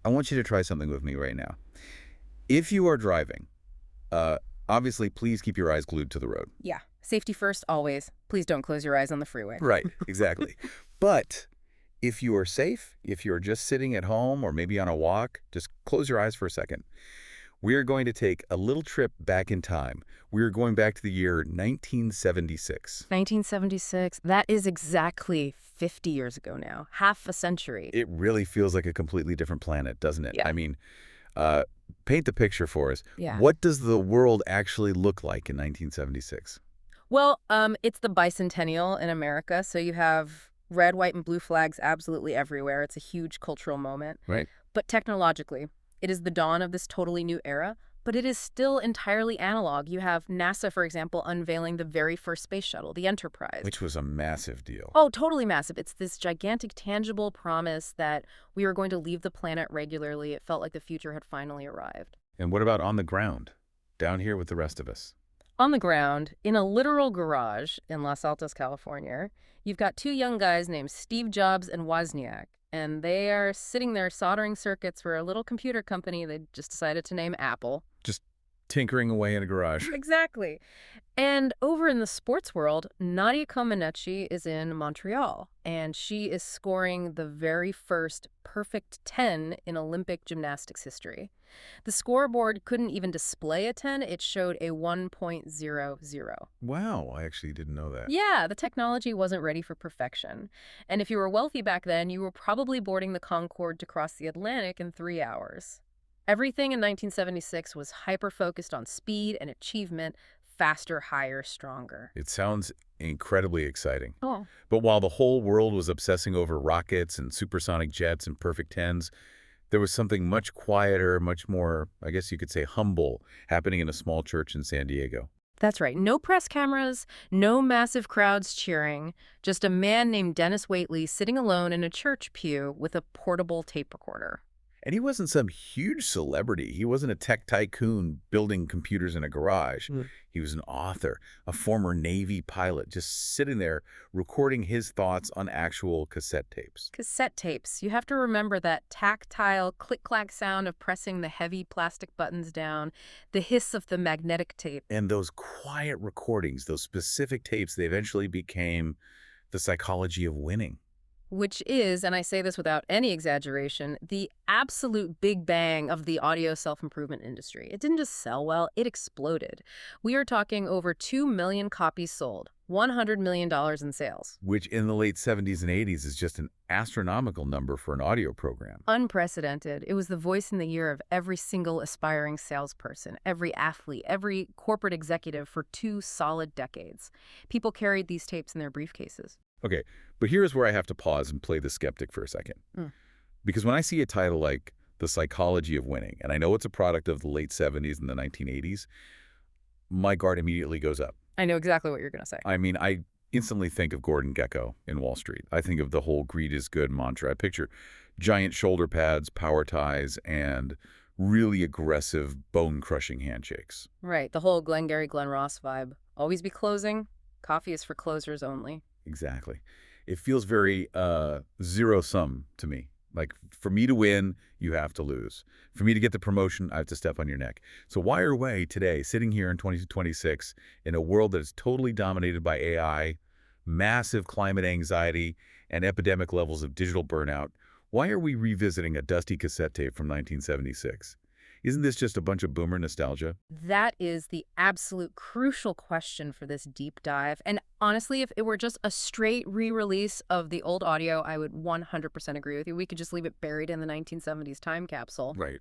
I want you to try something with me right now. If you are driving, uh, obviously, please keep your eyes glued to the road. Yeah. Safety first, always. Please don't close your eyes on the freeway. Right, exactly. But if you are safe, if you're just sitting at home or maybe on a walk, just close your eyes for a second. We are going to take a little trip back in time. We are going back to the year 1976. 1976. That is exactly 50 years ago now. Half a century. It really feels like a completely different planet, doesn't it? Yeah. I mean, uh, paint the picture for us. Yeah. What does the world actually look like in 1976? Well, it's the bicentennial in America, so you have red, white, and blue flags absolutely everywhere. It's a huge cultural moment. Right. But technologically, it is the dawn of this totally new era, but it is still entirely analog. You have NASA, for example, unveiling the very first space shuttle, the Enterprise. Which was a massive deal. Oh, totally massive. It's this gigantic, tangible promise that we were going to leave the planet regularly. It felt like the future had finally arrived. And what about on the ground, down here with the rest of us? On the ground, in a literal garage in Los Altos, California, you've got two young guys named Steve Jobs and Wozniak, and they are sitting there soldering circuits for a little computer company they just decided to name Apple. Just tinkering away in a garage. Exactly. And over in the sports world, Nadia Comaneci is in Montreal, and she is scoring the very first perfect 10 in Olympic gymnastics history. The scoreboard couldn't even display a 10, it showed a 1.00. Wow, I actually didn't know that. Yeah, the technology wasn't ready for perfection. And if you were wealthy back then, you were probably boarding the Concorde to cross the Atlantic in 3 hours. Everything in 1976 was hyper-focused on speed and achievement, faster, higher, stronger. It sounds incredibly exciting. Oh. But while the whole world was obsessing over rockets and supersonic jets and perfect tens, there was something much quieter, much more, I guess you could say, humble, happening in a small church in San Diego. That's right. No press cameras, no massive crowds cheering, just a man named Denis Waitley sitting alone in a church pew with a portable tape recorder. And he wasn't some huge celebrity. He wasn't a tech tycoon building computers in a garage. He was an author, a former Navy pilot, just sitting there recording his thoughts on actual cassette tapes. Cassette tapes. You have to remember that tactile click-clack sound of pressing the heavy plastic buttons down, the hiss of the magnetic tape. And those quiet recordings, those specific tapes, they eventually became the psychology of winning. Which is, and I say this without any exaggeration, the absolute big bang of the audio self-improvement industry. It didn't just sell well, it exploded. We are talking over 2 million copies sold, $100 million in sales. Which in the late 70s and 80s is just an astronomical number for an audio program. Unprecedented. It was the voice in the ear of every single aspiring salesperson, every athlete, every corporate executive for 2 solid decades. People carried these tapes in their briefcases. Okay, but here's where I have to pause and play the skeptic for a second. Because when I see a title like The Psychology of Winning, and I know it's a product of the late 70s and the 1980s, my guard immediately goes up. I know exactly what you're going to say. I mean, I instantly think of Gordon Gekko in Wall Street. I think of the whole greed is good mantra. I picture giant shoulder pads, power ties, and really aggressive, bone-crushing handshakes. Right, the whole Glengarry Glen Ross vibe. Always be closing. Coffee is for closers only. Exactly. It feels very zero-sum to me. Like, for me to win, you have to lose. For me to get the promotion, I have to step on your neck. So why are we today, sitting here in 2026, in a world that is totally dominated by AI, massive climate anxiety, and epidemic levels of digital burnout, why are we revisiting a dusty cassette tape from 1976? Isn't this just a bunch of boomer nostalgia? That is the absolute crucial question for this deep dive. And honestly, if it were just a straight re-release of the old audio, I would 100% agree with you. We could just leave it buried in the 1970s time capsule. Right.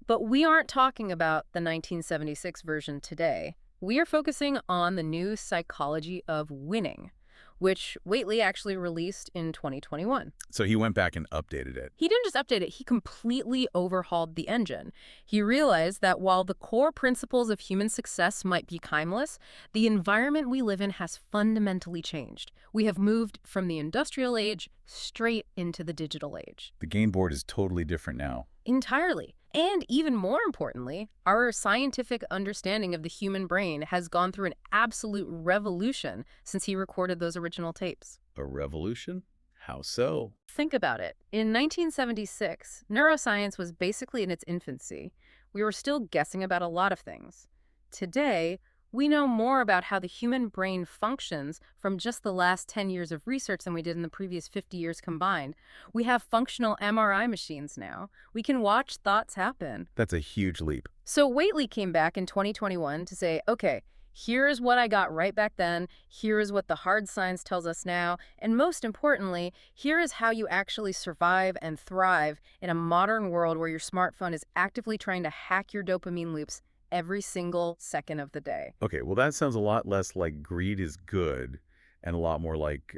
But we aren't talking about the 1976 version today. We are focusing on the new psychology of winning, which Waitley actually released in 2021. So he went back and updated it. He didn't just update it, he completely overhauled the engine. He realized that while the core principles of human success might be timeless, the environment we live in has fundamentally changed. We have moved from the industrial age straight into the digital age. The game board is totally different now. Entirely. And even more importantly, our scientific understanding of the human brain has gone through an absolute revolution since he recorded those original tapes. A revolution? How so? Think about it. In 1976, neuroscience was basically in its infancy. We were still guessing about a lot of things. Today, we know more about how the human brain functions from just the last 10 years of research than we did in the previous 50 years combined. We have functional MRI machines now. We can watch thoughts happen. That's a huge leap. So Waitley came back in 2021 to say, okay, here's what I got right back then, here is what the hard science tells us now, and most importantly, here is how you actually survive and thrive in a modern world where your smartphone is actively trying to hack your dopamine loops every single second of the day. Okay, well, that sounds a lot less like greed is good and a lot more like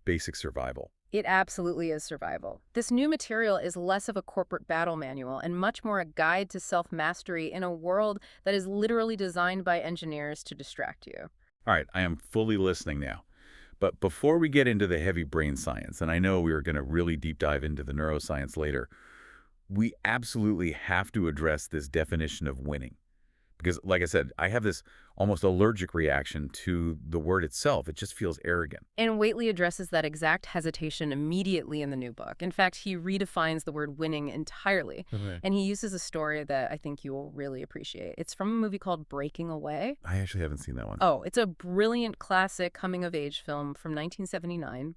basic survival. It absolutely is survival. This new material is less of a corporate battle manual and much more a guide to self-mastery in a world that is literally designed by engineers to distract you. All right, I am fully listening now. But before we get into the heavy brain science, and I know we are going to really deep dive into the neuroscience later, we absolutely have to address this definition of winning. Because, like I said, I have this almost allergic reaction to the word itself. It just feels arrogant. And Waitley addresses that exact hesitation immediately in the new book. In fact, he redefines the word winning entirely. Okay. And he uses a story that I think you will really appreciate. It's from a movie called Breaking Away. I actually haven't seen that one. Oh, it's a brilliant classic coming-of-age film from 1979.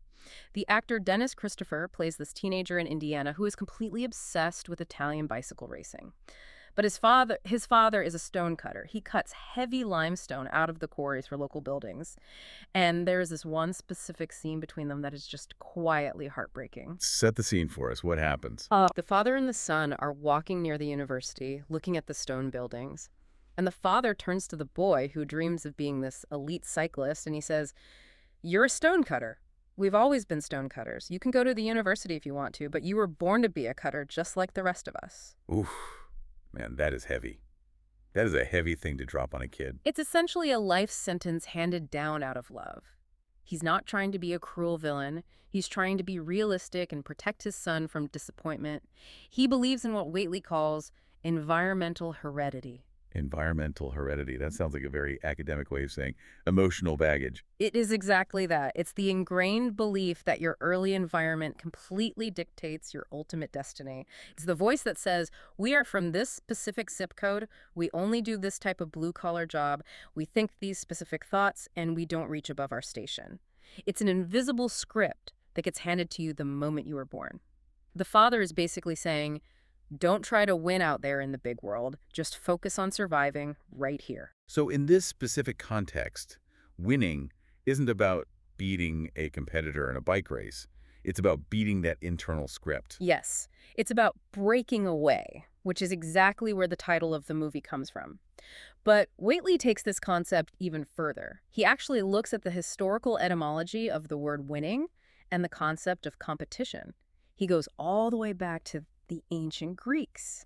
The actor Dennis Christopher plays this teenager in Indiana who is completely obsessed with Italian bicycle racing. But his father is a stonecutter. He cuts heavy limestone out of the quarries for local buildings. And there's this one specific scene between them that is just quietly heartbreaking. Set the scene for us. What happens? The father and the son are walking near the university, looking at the stone buildings. And the father turns to the boy who dreams of being this elite cyclist, and he says, "You're a stonecutter. We've always been stonecutters. You can go to the university if you want to, but you were born to be a cutter just like the rest of us." Oof. Man, that is heavy. That is a heavy thing to drop on a kid. It's essentially a life sentence handed down out of love. He's not trying to be a cruel villain. He's trying to be realistic and protect his son from disappointment. He believes in what Waitley calls environmental heredity. Environmental heredity. That sounds like a very academic way of saying emotional baggage. It is exactly that. It's the ingrained belief that your early environment completely dictates your ultimate destiny. It's the voice that says, we are from this specific zip code, we only do this type of blue-collar job, we think these specific thoughts, and we don't reach above our station. It's an invisible script that gets handed to you the moment you are born. The father is basically saying, don't try to win out there in the big world. Just focus on surviving right here. So in this specific context, winning isn't about beating a competitor in a bike race. It's about beating that internal script. Yes, it's about breaking away, which is exactly where the title of the movie comes from. But Waitley takes this concept even further. He actually looks at the historical etymology of the word winning and the concept of competition. He goes all the way back to the ancient Greeks,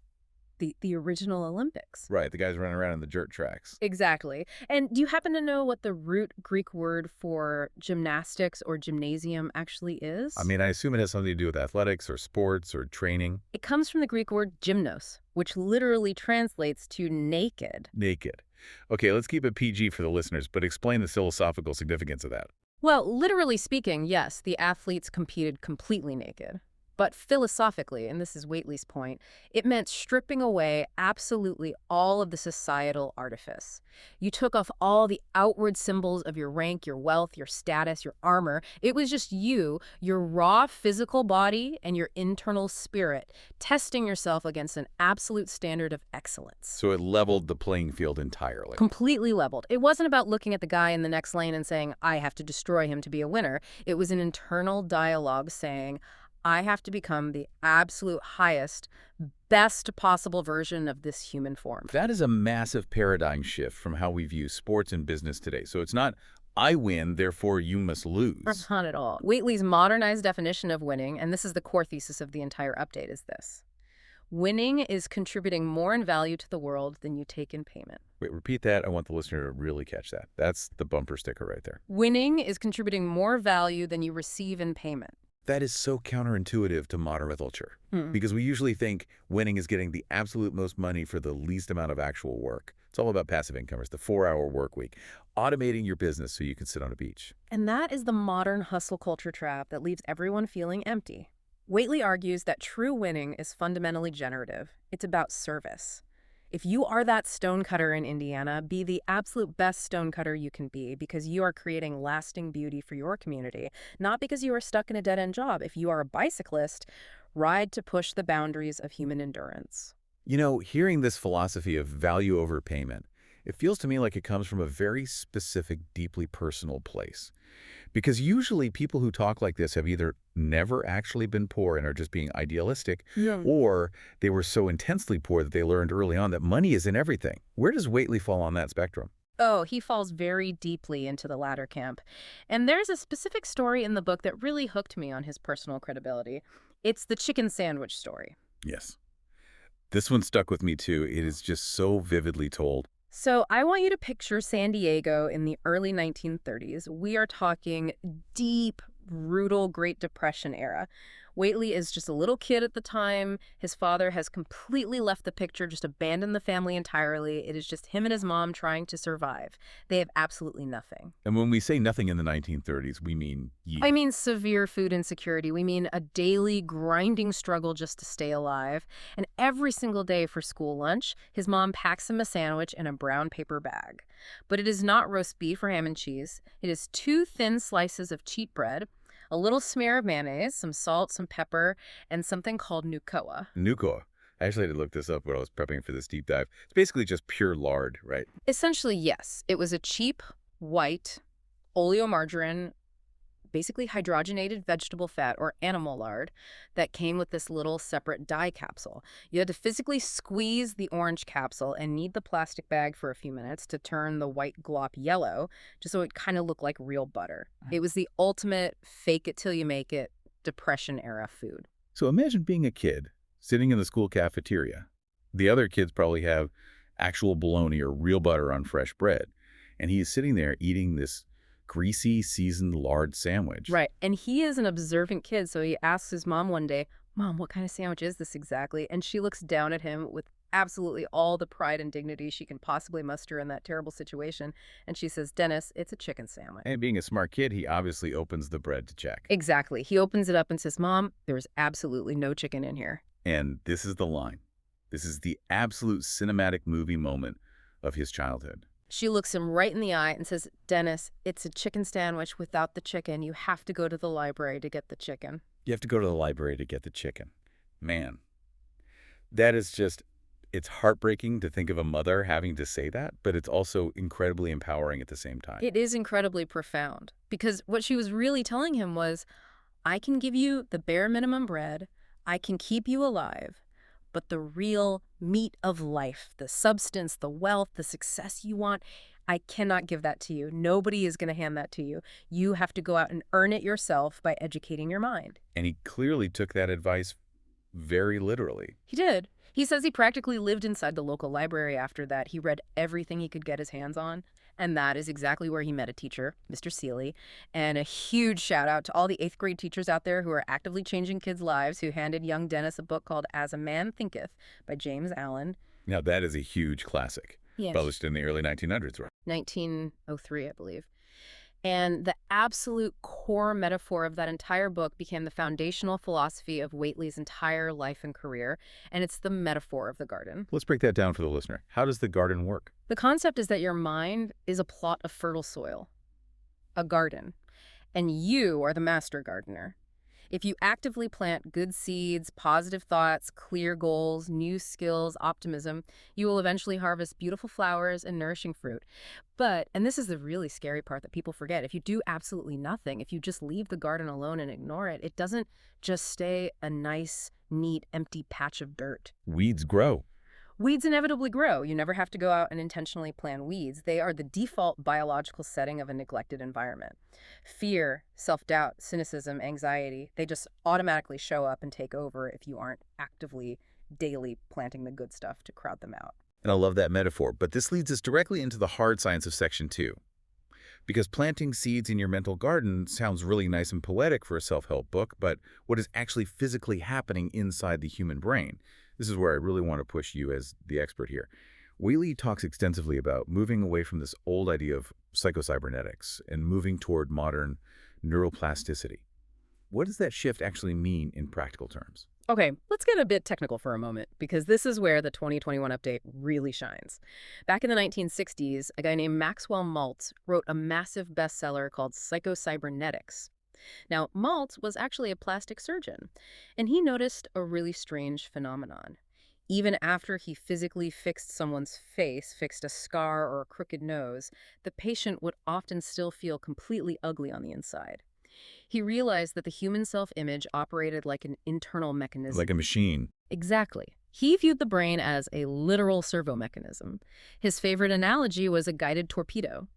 the original Olympics. Right, the guys running around in the dirt tracks. Exactly. And do you happen to know what the root Greek word for gymnastics or gymnasium actually is? I mean, I assume it has something to do with athletics or sports or training. It comes from the Greek word gymnos, which literally translates to naked. Naked. Okay, let's keep it PG for the listeners, but explain the philosophical significance of that. Well, literally speaking, yes, the athletes competed completely naked. But philosophically, and this is Waitley's point, it meant stripping away absolutely all of the societal artifice. You took off all the outward symbols of your rank, your wealth, your status, your armor. It was just you, your raw physical body, and your internal spirit, testing yourself against an absolute standard of excellence. So it leveled the playing field entirely. Completely leveled. It wasn't about looking at the guy in the next lane and saying, I have to destroy him to be a winner. It was an internal dialogue saying, I have to become the absolute highest, best possible version of this human form. That is a massive paradigm shift from how we view sports and business today. So it's not, I win, therefore you must lose. Not at all. Waitley's modernized definition of winning, and this is the core thesis of the entire update, is this. Winning is contributing more in value to the world than you take in payment. Wait, repeat that. I want the listener to really catch that. That's the bumper sticker right there. Winning is contributing more value than you receive in payment. That is so counterintuitive to modern culture, because we usually think winning is getting the absolute most money for the least amount of actual work. It's all about passive income. It's the 4-hour work week, automating your business so you can sit on a beach. And that is the modern hustle culture trap that leaves everyone feeling empty. Waitley argues that true winning is fundamentally generative. It's about service. If you are that stonecutter in Indiana, be the absolute best stonecutter you can be because you are creating lasting beauty for your community, not because you are stuck in a dead-end job. If you are a bicyclist, ride to push the boundaries of human endurance. You know, hearing this philosophy of value over payment, it feels to me like it comes from a very specific, deeply personal place. Because usually people who talk like this have either never actually been poor and are just being idealistic, Yeah. or they were so intensely poor that they learned early on that money isn't everything. Where does Waitley fall on that spectrum? Oh, he falls very deeply into the latter camp. And there's a specific story in the book that really hooked me on his personal credibility. It's the chicken sandwich story. Yes. This one stuck with me too. It is just so vividly told. So I want you to picture San Diego in the early 1930s. We are talking deep, brutal Great Depression era. Waitley is just a little kid at the time. His father has completely left the picture, just abandoned the family entirely. It is just him and his mom trying to survive. They have absolutely nothing. And when we say nothing in the 1930s, we mean I ye. mean severe food insecurity. We mean a daily grinding struggle just to stay alive. And every single day for school lunch, his mom packs him a sandwich in a brown paper bag. But it is not roast beef or ham and cheese. It is 2 thin slices of cheap bread, a little smear of mayonnaise, some salt, some pepper, and something called nucoa. Nuko. I actually had to look this up when I was prepping for this deep dive. It's basically just pure lard, right? Essentially, yes, it was a cheap, white, oleomargarine, basically hydrogenated vegetable fat or animal lard that came with this little separate dye capsule. You had to physically squeeze the orange capsule and knead the plastic bag for a few minutes to turn the white glop yellow, just so it kind of looked like real butter. It was the ultimate fake it till you make it Depression era food. So imagine being a kid sitting in the school cafeteria. The other kids probably have actual bologna or real butter on fresh bread. And he is sitting there eating this greasy, seasoned lard sandwich. Right. And he is an observant kid, so he asks his mom one day, "Mom, what kind of sandwich is this exactly?" And she looks down at him with absolutely all the pride and dignity she can possibly muster in that terrible situation. And she says, "Dennis, it's a chicken sandwich." And being a smart kid, he obviously opens the bread to check. Exactly. He opens it up and says, "Mom, there's absolutely no chicken in here." And this is the line. This is the absolute cinematic movie moment of his childhood. She looks him right in the eye and says, "Dennis, it's a chicken sandwich without the chicken. You have to go to the library to get the chicken." You have to go to the library to get the chicken. Man, that is just, it's heartbreaking to think of a mother having to say that, but it's also incredibly empowering at the same time. It is incredibly profound because what she was really telling him was, I can give you the bare minimum bread, I can keep you alive, but the real meat of life, the substance, the wealth, the success you want, I cannot give that to you. Nobody is going to hand that to you. You have to go out and earn it yourself by educating your mind. And he clearly took that advice very literally. He did. He says he practically lived inside the local library after that. He read everything he could get his hands on. And that is exactly where he met a teacher, Mr. Seeley. And a huge shout out to all the 8th grade teachers out there who are actively changing kids' lives, who handed young Dennis a book called As a Man Thinketh by James Allen. Now, that is a huge classic, Yes. published in the early 1900s, right? 1903, I believe. And the absolute core metaphor of that entire book became the foundational philosophy of Waitley's entire life and career, and it's the metaphor of the garden. Let's break that down for the listener. How does the garden work? The concept is that your mind is a plot of fertile soil, a garden, and you are the master gardener. If you actively plant good seeds, positive thoughts, clear goals, new skills, optimism, you will eventually harvest beautiful flowers and nourishing fruit. But, and this is the really scary part that people forget, if you do absolutely nothing, if you just leave the garden alone and ignore it, it doesn't just stay a nice, neat, empty patch of dirt. Weeds grow. Weeds inevitably grow. You never have to go out and intentionally plant weeds. They are the default biological setting of a neglected environment. Fear, self-doubt, cynicism, anxiety, they just automatically show up and take over if you aren't actively, daily planting the good stuff to crowd them out. And I love that metaphor, but this leads us directly into the hard science of Section 2. Because planting seeds in your mental garden sounds really nice and poetic for a self-help book, but what is actually physically happening inside the human brain? This is where I really want to push you as the expert here. Whaley talks extensively about moving away from this old idea of psychocybernetics and moving toward modern neuroplasticity. What does that shift actually mean in practical terms? Okay, let's get a bit technical for a moment, because this is where the 2021 update really shines. Back in the 1960s, a guy named Maxwell Maltz wrote a massive bestseller called Psychocybernetics. Now, Maltz was actually a plastic surgeon, and he noticed a really strange phenomenon. Even after he physically fixed someone's face, fixed a scar or a crooked nose, the patient would often still feel completely ugly on the inside. He realized that the human self-image operated like an internal Like a mechanism. machine. Exactly. He viewed the brain as a literal servo mechanism. His favorite analogy was a guided torpedo.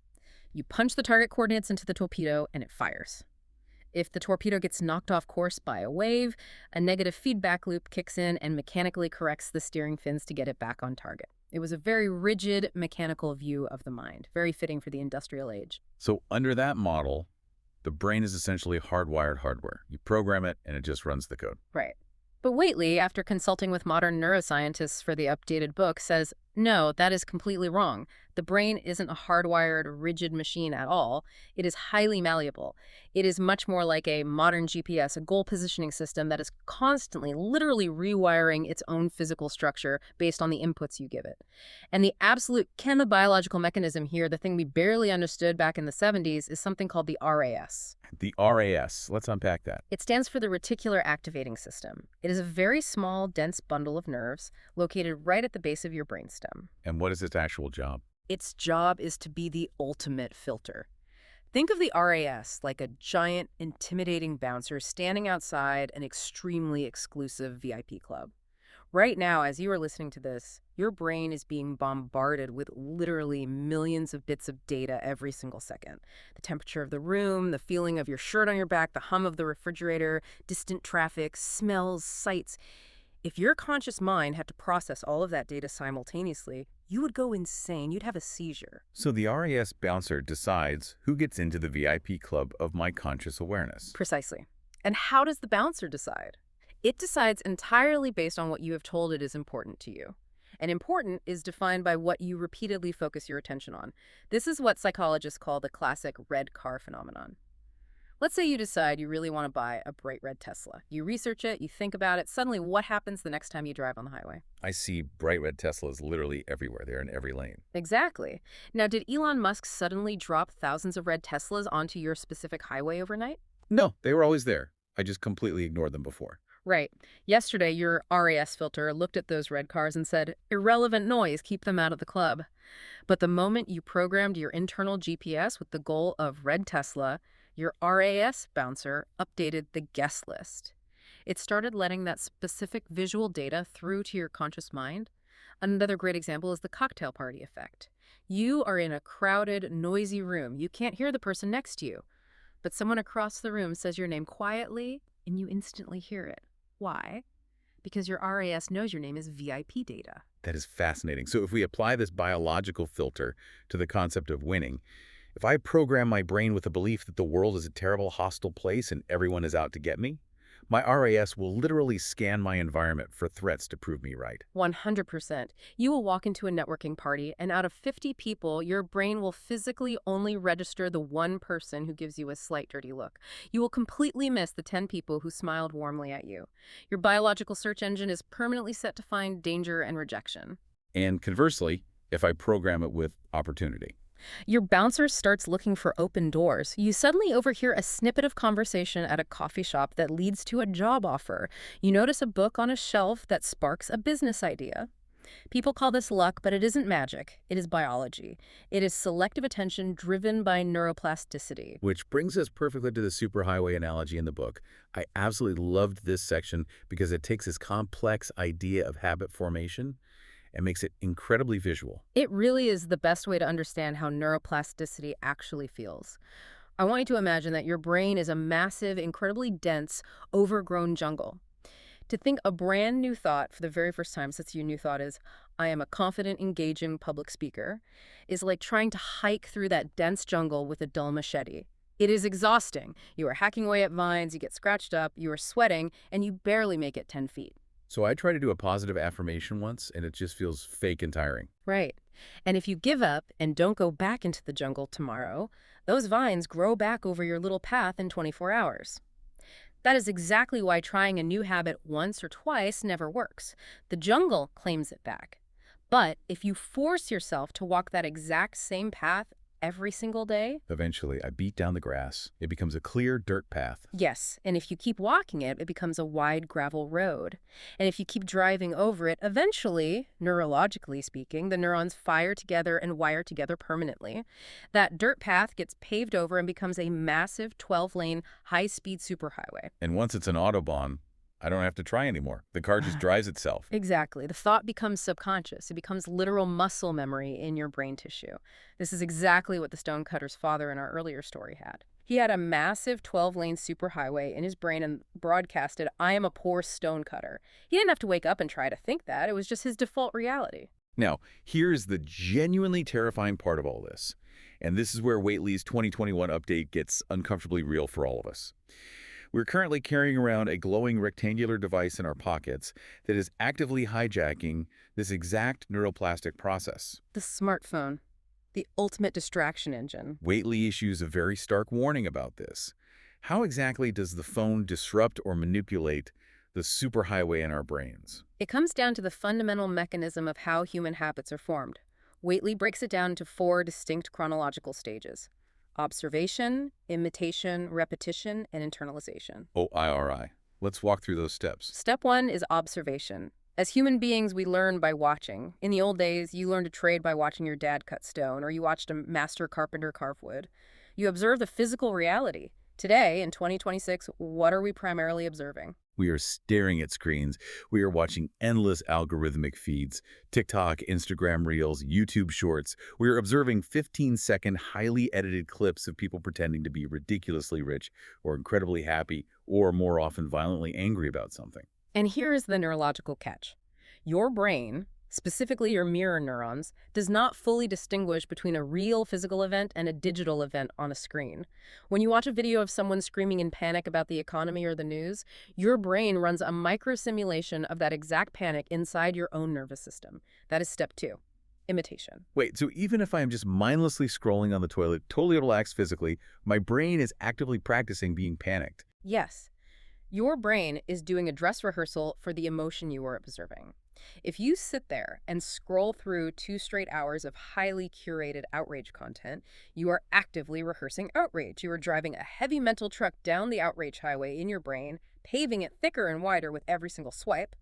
You punch the target coordinates into the torpedo and it fires. If the torpedo gets knocked off course by a wave, a negative feedback loop kicks in and mechanically corrects the steering fins to get it back on target. It was a very rigid, mechanical view of the mind, very fitting for the industrial age. So under that model, the brain is essentially hardwired hardware. You program it and it just runs the code. Right. But Waitley, after consulting with modern neuroscientists for the updated book, says, no, that is completely wrong. The brain isn't a hardwired, rigid machine at all. It is highly malleable. It is much more like a modern GPS, a goal positioning system that is constantly, literally rewiring its own physical structure based on the inputs you give it. And the absolute chemobiological mechanism here, the thing we barely understood back in the 70s, is something called the RAS. The RAS, let's unpack that. It stands for the reticular activating system. It is a very small, dense bundle of nerves located right at the base of your brainstem. And what is its actual job? Its job is to be the ultimate filter. Think of the RAS like a giant, intimidating bouncer standing outside an extremely exclusive VIP club. Right now, as you are listening to this, your brain is being bombarded with literally millions of bits of data every single second. The temperature of the room, the feeling of your shirt on your back, the hum of the refrigerator, distant traffic, smells, sights. If your conscious mind had to process all of that data simultaneously, you would go insane. You'd have a seizure. So the RAS bouncer decides who gets into the VIP club of my conscious awareness. Precisely. And how does the bouncer decide? It decides entirely based on what you have told it is important to you. And important is defined by what you repeatedly focus your attention on. This is what psychologists call the classic red car phenomenon. Let's say you decide you really want to buy a bright red Tesla. You research it, you think about it. Suddenly, what happens the next time you drive on the highway? I see bright red Teslas literally everywhere. They're in every lane. Exactly. Now, did Elon Musk suddenly drop thousands of red Teslas onto your specific highway overnight? No, they were always there. I just completely ignored them before. Right. Yesterday, your RAS filter looked at those red cars and said, irrelevant noise, keep them out of the club. But the moment you programmed your internal GPS with the goal of red Tesla, your RAS bouncer updated the guest list. It started letting that specific visual data through to your conscious mind. Another great example is the cocktail party effect. You are in a crowded, noisy room. You can't hear the person next to you. But someone across the room says your name quietly, and you instantly hear it. Why? Because your RAS knows your name is VIP data. That is fascinating. So if we apply this biological filter to the concept of winning, if I program my brain with the belief that the world is a terrible, hostile place and everyone is out to get me, my RAS will literally scan my environment for threats to prove me right. 100%. You will walk into a networking party, and out of 50 people, your brain will physically only register the one person who gives you a slight dirty look. You will completely miss the 10 people who smiled warmly at you. Your biological search engine is permanently set to find danger and rejection. And conversely, if I program it with opportunity. Your bouncer starts looking for open doors. You suddenly overhear a snippet of conversation at a coffee shop that leads to a job offer. You notice a book on a shelf that sparks a business idea. People call this luck, but it isn't magic. It is biology. It is selective attention driven by neuroplasticity. Which brings us perfectly to the superhighway analogy in the book. I absolutely loved this section because it takes this complex idea of habit formation and makes it incredibly visual. It really is the best way to understand how neuroplasticity actually feels. I want you to imagine that your brain is a massive, incredibly dense, overgrown jungle. To think a brand new thought for the very first time, since your new thought is, I am a confident, engaging public speaker, is like trying to hike through that dense jungle with a dull machete. It is exhausting. You are hacking away at vines, you get scratched up, you are sweating, and you barely make it 10 feet. So I try to do a positive affirmation once, and it just feels fake and tiring. Right. And if you give up and don't go back into the jungle tomorrow, those vines grow back over your little path in 24 hours. That is exactly why trying a new habit once or twice never works. The jungle claims it back. But if you force yourself to walk that exact same path every single day, Eventually, I beat down the grass. It becomes a clear dirt path. yes, and if you keep walking it, it becomes a wide gravel road. And if you keep driving over it, eventually, neurologically speaking, the neurons fire together and wire together permanently. That dirt path gets paved over and becomes a massive 12-lane high-speed superhighway. And once it's an Autobahn, I don't have to try anymore. The car just drives itself. Exactly. The thought becomes subconscious. It becomes literal muscle memory in your brain tissue. This is exactly what the stonecutter's father in our earlier story had. He had a massive 12-lane superhighway in his brain and broadcasted, "I am a poor stonecutter." He didn't have to wake up and try to think that. It was just his default reality. Now, here's the genuinely terrifying part of all this. And this is where Waitley's 2021 update gets uncomfortably real for all of us. We're currently carrying around a glowing rectangular device in our pockets that is actively hijacking this exact neuroplastic process. The smartphone, the ultimate distraction engine. Waitley issues a very stark warning about this. How exactly does the phone disrupt or manipulate the superhighway in our brains? It comes down to the fundamental mechanism of how human habits are formed. Waitley breaks it down into 4 distinct chronological stages: observation, imitation, repetition, and internalization. OIRI. Let's walk through those steps. Step 1 is observation. As human beings, we learn by watching. In the old days, you learned to trade by watching your dad cut stone, or you watched a master carpenter carve wood. You observe the physical reality. Today, in 2026, what are we primarily observing? We are staring at screens. We are watching endless algorithmic feeds, TikTok, Instagram Reels, YouTube Shorts. We are observing 15-second, highly edited clips of people pretending to be ridiculously rich or incredibly happy or more often violently angry about something. And here is the neurological catch. Your brain, specifically your mirror neurons, does not fully distinguish between a real physical event and a digital event on a screen. When you watch a video of someone screaming in panic about the economy or the news, your brain runs a micro-simulation of that exact panic inside your own nervous system. That is step 2, imitation. Wait, so even if I am just mindlessly scrolling on the toilet, totally relaxed physically, my brain is actively practicing being panicked. Yes, your brain is doing a dress rehearsal for the emotion you are observing. If you sit there and scroll through 2 straight hours of highly curated outrage content, you are actively rehearsing outrage. You are driving a heavy mental truck down the outrage highway in your brain, paving it thicker and wider with every single swipe,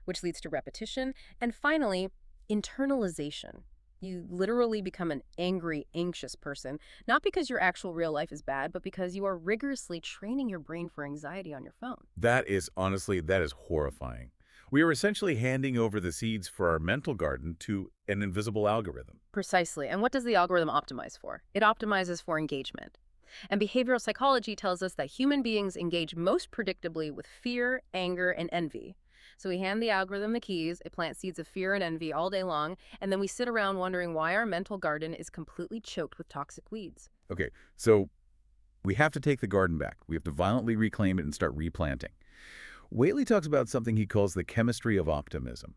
which leads to repetition. And finally, internalization. You literally become an angry, anxious person, not because your actual real life is bad, but because you are rigorously training your brain for anxiety on your phone. That is horrifying. We are essentially handing over the seeds for our mental garden to an invisible algorithm. Precisely. And what does the algorithm optimize for? It optimizes for engagement. And behavioral psychology tells us that human beings engage most predictably with fear, anger, and envy. So we hand the algorithm the keys, it plants seeds of fear and envy all day long, and then we sit around wondering why our mental garden is completely choked with toxic weeds. Okay, so we have to take the garden back. We have to violently reclaim it and start replanting. Waitley talks about something he calls the chemistry of optimism.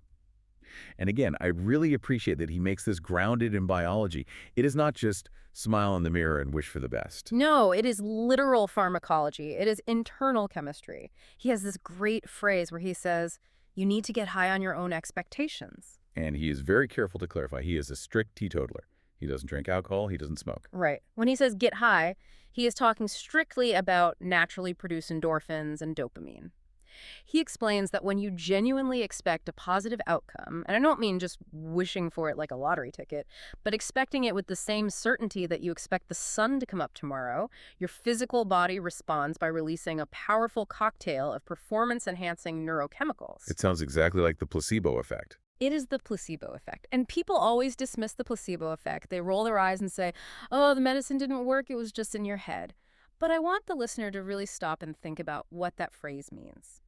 And again, I really appreciate that he makes this grounded in biology. It is not just smile in the mirror and wish for the best. No, it is literal pharmacology. It is internal chemistry. He has this great phrase where he says, "You need to get high on your own expectations." And he is very careful to clarify he is a strict teetotaler. He doesn't drink alcohol, he doesn't smoke. Right. When he says get high, he is talking strictly about naturally produced endorphins and dopamine. He explains that when you genuinely expect a positive outcome, and I don't mean just wishing for it like a lottery ticket, but expecting it with the same certainty that you expect the sun to come up tomorrow, your physical body responds by releasing a powerful cocktail of performance-enhancing neurochemicals. It sounds exactly like the placebo effect. It is the placebo effect. And people always dismiss the placebo effect. They roll their eyes and say, "Oh, the medicine didn't work, it was just in your head." But I want the listener to really stop and think about what that phrase means.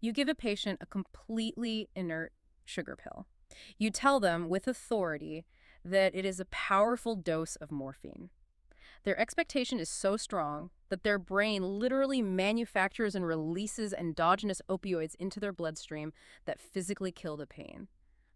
You give a patient a completely inert sugar pill. You tell them with authority that it is a powerful dose of morphine. Their expectation is so strong that their brain literally manufactures and releases endogenous opioids into their bloodstream that physically kill the pain.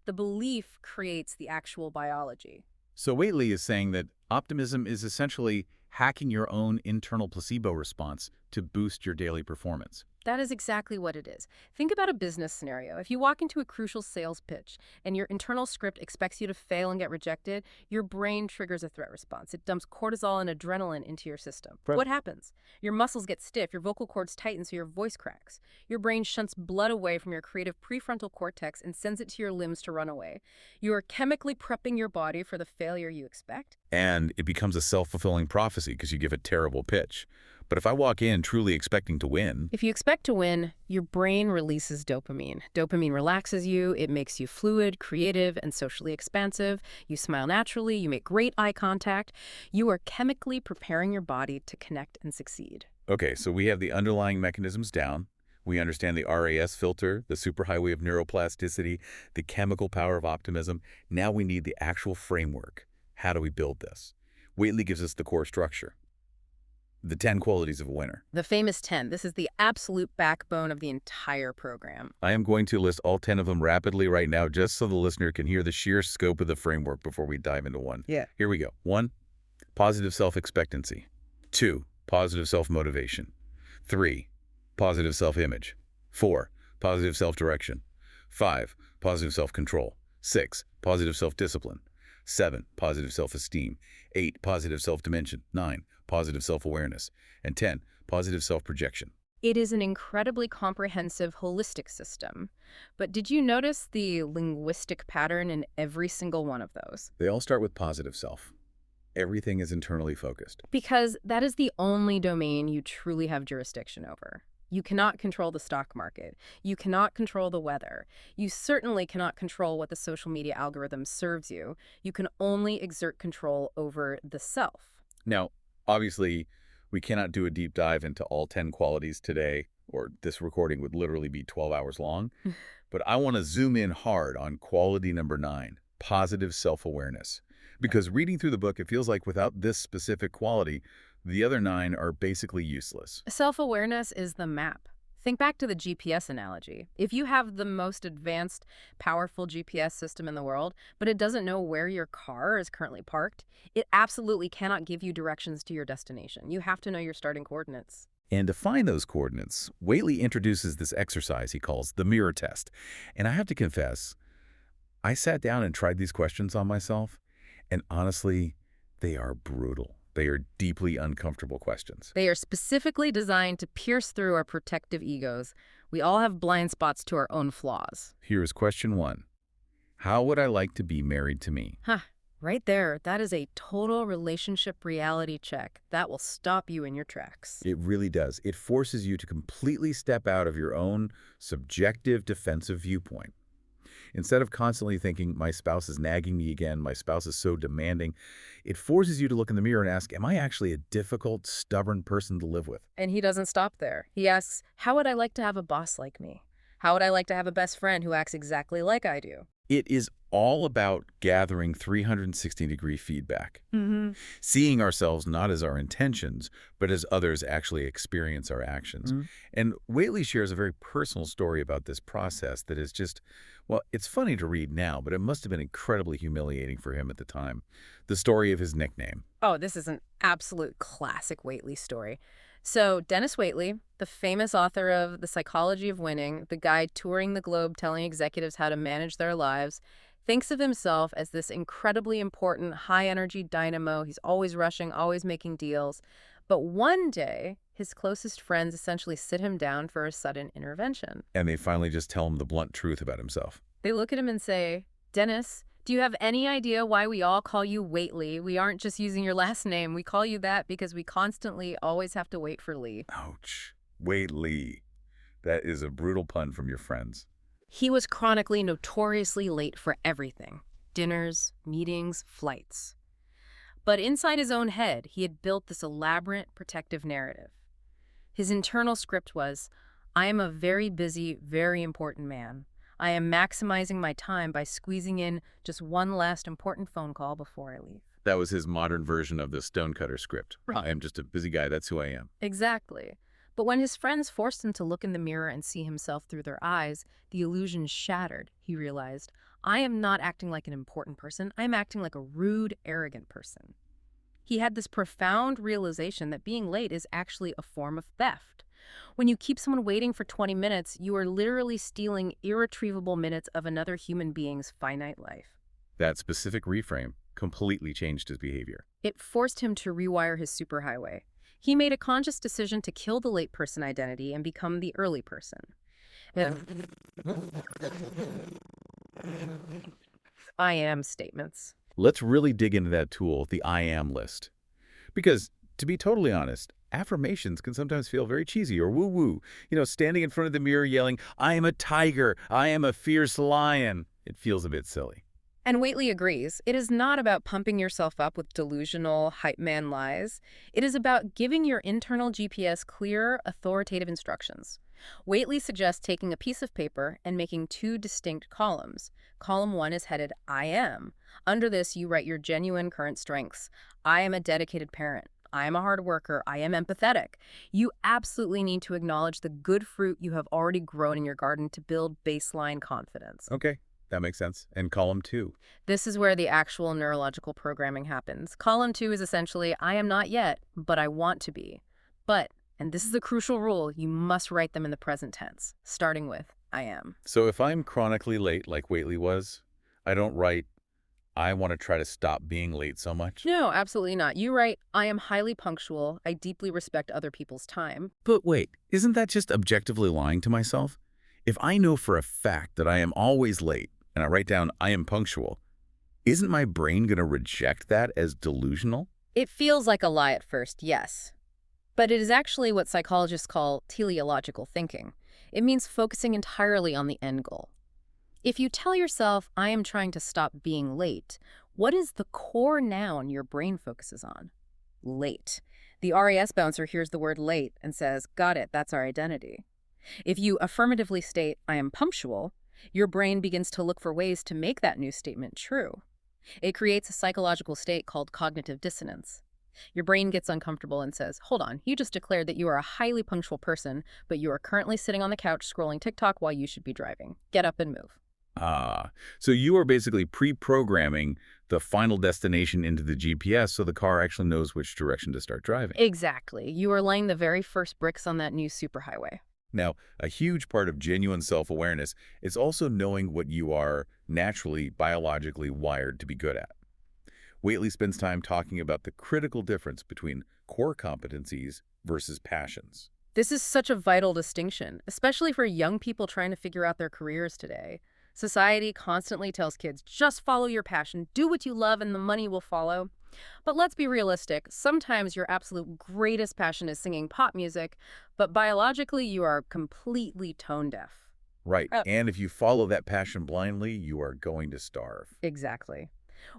The belief creates the actual biology. So Waitley is saying that optimism is essentially hacking your own internal placebo response to boost your daily performance. That is exactly what it is. Think about a business scenario. If you walk into a crucial sales pitch and your internal script expects you to fail and get rejected, your brain triggers a threat response. It dumps cortisol and adrenaline into your system. Right. What happens? Your muscles get stiff, your vocal cords tighten so your voice cracks. Your brain shunts blood away from your creative prefrontal cortex and sends it to your limbs to run away. You are chemically prepping your body for the failure you expect. And it becomes a self-fulfilling prophecy because you give a terrible pitch. But if I walk in truly expecting to win, If you expect to win, your brain releases dopamine. Dopamine relaxes you, it makes you fluid, creative, and socially expansive. You smile naturally, you make great eye contact. You are chemically preparing your body to connect and succeed. okay, so we have the underlying mechanisms down. We understand the RAS filter, the superhighway of neuroplasticity, the chemical power of optimism. Now we need the actual framework. How do we build this? Waitley gives us the core structure. The 10 qualities of a winner. The famous 10. This is the absolute backbone of the entire program. I am going to list all 10 of them rapidly right now just so the listener can hear the sheer scope of the framework before we dive into one. Yeah. Here we go. 1, positive self-expectancy. 2, positive self-motivation. 3, positive self-image. 4, positive self-direction. 5, positive self-control. 6, positive self-discipline. 7, positive self-esteem. 8, positive self-dimension. 9, positive self-awareness. And 10, positive self-projection. It is an incredibly comprehensive, holistic system. But did you notice the linguistic pattern in every single one of those? They all start with positive self. Everything is internally focused. Because that is the only domain you truly have jurisdiction over. You cannot control the stock market. You cannot control the weather. You certainly cannot control what the social media algorithm serves you. You can only exert control over the self. Now, obviously, we cannot do a deep dive into all 10 qualities today, or this recording would literally be 12 hours long. But I want to zoom in hard on quality number 9, positive self-awareness. Because reading through the book, it feels like without this specific quality, the other 9 are basically useless. Self-awareness is the map. Think back to the GPS analogy. If you have the most advanced, powerful GPS system in the world, but it doesn't know where your car is currently parked, it absolutely cannot give you directions to your destination. You have to know your starting coordinates. And to find those coordinates, Waitley introduces this exercise he calls the mirror test. And I have to confess, I sat down and tried these questions on myself, and honestly, they are brutal. They are deeply uncomfortable questions. They are specifically designed to pierce through our protective egos. We all have blind spots to our own flaws. Here's question 1. How would I like to be married to me? Right there, that is a total relationship reality check. That will stop you in your tracks. It really does. It forces you to completely step out of your own subjective defensive viewpoint. Instead of constantly thinking, my spouse is nagging me again, my spouse is so demanding, it forces you to look in the mirror and ask, am I actually a difficult, stubborn person to live with? And he doesn't stop there. He asks, how would I like to have a boss like me? How would I like to have a best friend who acts exactly like I do? It is all about gathering 360-degree feedback. Seeing ourselves not as our intentions, but as others actually experience our actions. And Waitley shares a very personal story about this process that is just, well, it's funny to read now, but it must have been incredibly humiliating for him at the time. The story of his nickname. Oh, this is an absolute classic Waitley story. So Denis Waitley, the famous author of The Psychology of Winning, the guide touring the globe telling executives how to manage their lives, thinks of himself as this incredibly important, high-energy dynamo. He's always rushing, always making deals. But one day, his closest friends essentially sit him down for a sudden intervention. And they finally just tell him the blunt truth about himself. They look at him and say, Denis, do you have any idea why we all call you Waitley? We aren't just using your last name. We call you that because we constantly always have to wait for Lee. Ouch. Waitley. That is a brutal pun from your friends. He was chronically, notoriously late for everything. Dinners, meetings, flights. But inside his own head, he had built this elaborate protective narrative. His internal script was, I am a very busy, very important man. I am maximizing my time by squeezing in just one last important phone call before I leave. That was his modern version of the stonecutter script. Right. I am just a busy guy. That's who I am. Exactly. But when his friends forced him to look in the mirror and see himself through their eyes, the illusion shattered. He realized, I am not acting like an important person. I am acting like a rude, arrogant person. He had this profound realization that being late is actually a form of theft. When you keep someone waiting for 20 minutes, you are literally stealing irretrievable minutes of another human being's finite life. That specific reframe completely changed his behavior. It forced him to rewire his superhighway. He made a conscious decision to kill the late person identity and become the early person. I am statements. Let's really dig into that tool, the I am list. Because, to be totally honest, affirmations can sometimes feel very cheesy or woo-woo. Standing in front of the mirror yelling, I am a tiger, I am a fierce lion. It feels a bit silly. And Waitley agrees. It is not about pumping yourself up with delusional, hype man lies. It is about giving your internal GPS clear, authoritative instructions. Waitley suggests taking a piece of paper and making 2 distinct columns. Column 1 is headed I am. Under this, you write your genuine current strengths. I am a dedicated parent. I am a hard worker. I am empathetic. You absolutely need to acknowledge the good fruit you have already grown in your garden to build baseline confidence. Okay, that makes sense. And column 2. This is where the actual neurological programming happens. Column 2 is essentially, I am not yet, but I want to be. But, and this is a crucial rule, you must write them in the present tense, starting with, I am. So if I'm chronically late like Waitley was, I don't write, I want to try to stop being late so much. No, absolutely not. You write, I am highly punctual. I deeply respect other people's time. But wait, isn't that just objectively lying to myself? If I know for a fact that I am always late, and I write down I am punctual, isn't my brain going to reject that as delusional? It feels like a lie at first, yes. But it is actually what psychologists call teleological thinking. It means focusing entirely on the end goal. If you tell yourself, I am trying to stop being late, what is the core noun your brain focuses on? Late. The RAS bouncer hears the word late and says, got it, that's our identity. If you affirmatively state, I am punctual, your brain begins to look for ways to make that new statement true. It creates a psychological state called cognitive dissonance. Your brain gets uncomfortable and says, hold on, you just declared that you are a highly punctual person, but you are currently sitting on the couch scrolling TikTok while you should be driving. Get up and move. So you are basically pre-programming the final destination into the GPS so the car actually knows which direction to start driving. Exactly. You are laying the very first bricks on that new superhighway. Now, a huge part of genuine self-awareness is also knowing what you are naturally, biologically wired to be good at. Waitley spends time talking about the critical difference between core competencies versus passions. This is such a vital distinction, especially for young people trying to figure out their careers today. Society constantly tells kids, just follow your passion, do what you love, and the money will follow. But let's be realistic. Sometimes your absolute greatest passion is singing pop music, but biologically you are completely tone deaf. Right. And if you follow that passion blindly, you are going to starve. Exactly.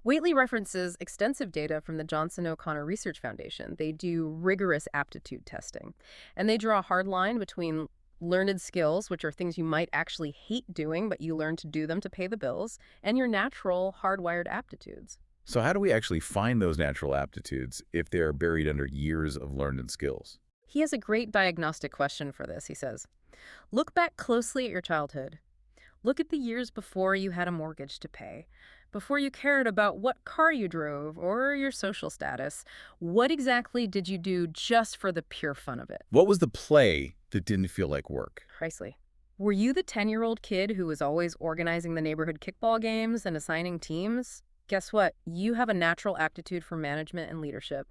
Waitley references extensive data from the Johnson O'Connor Research Foundation. They do rigorous aptitude testing, and they draw a hard line between learned skills, which are things you might actually hate doing, but you learn to do them to pay the bills, and your natural hardwired aptitudes. So how do we actually find those natural aptitudes if they're buried under years of learned skills? He has a great diagnostic question for this. He says, look back closely at your childhood. Look at the years before you had a mortgage to pay, before you cared about what car you drove or your social status. What exactly did you do just for the pure fun of it? What was the play that didn't feel like work? Precisely. Were you the 10-year-old kid who was always organizing the neighborhood kickball games and assigning teams? Guess what? You have a natural aptitude for management and leadership.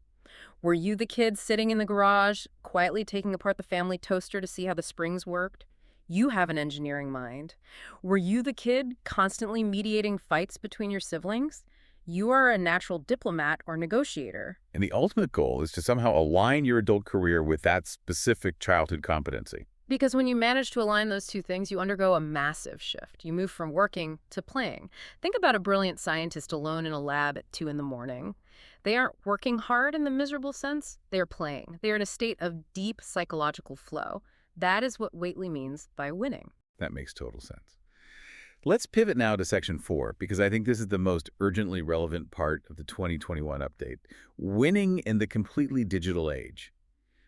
Were you the kid sitting in the garage, quietly taking apart the family toaster to see how the springs worked? You have an engineering mind. Were you the kid constantly mediating fights between your siblings? You are a natural diplomat or negotiator. And the ultimate goal is to somehow align your adult career with that specific childhood competency. Because when you manage to align those two things, you undergo a massive shift. You move from working to playing. Think about a brilliant scientist alone in a lab at 2 in the morning. They aren't working hard in the miserable sense. They are playing. They are in a state of deep psychological flow. That is what Waitley means by winning. That makes total sense. Let's pivot now to Section 4, because I think this is the most urgently relevant part of the 2021 update. Winning in the completely digital age.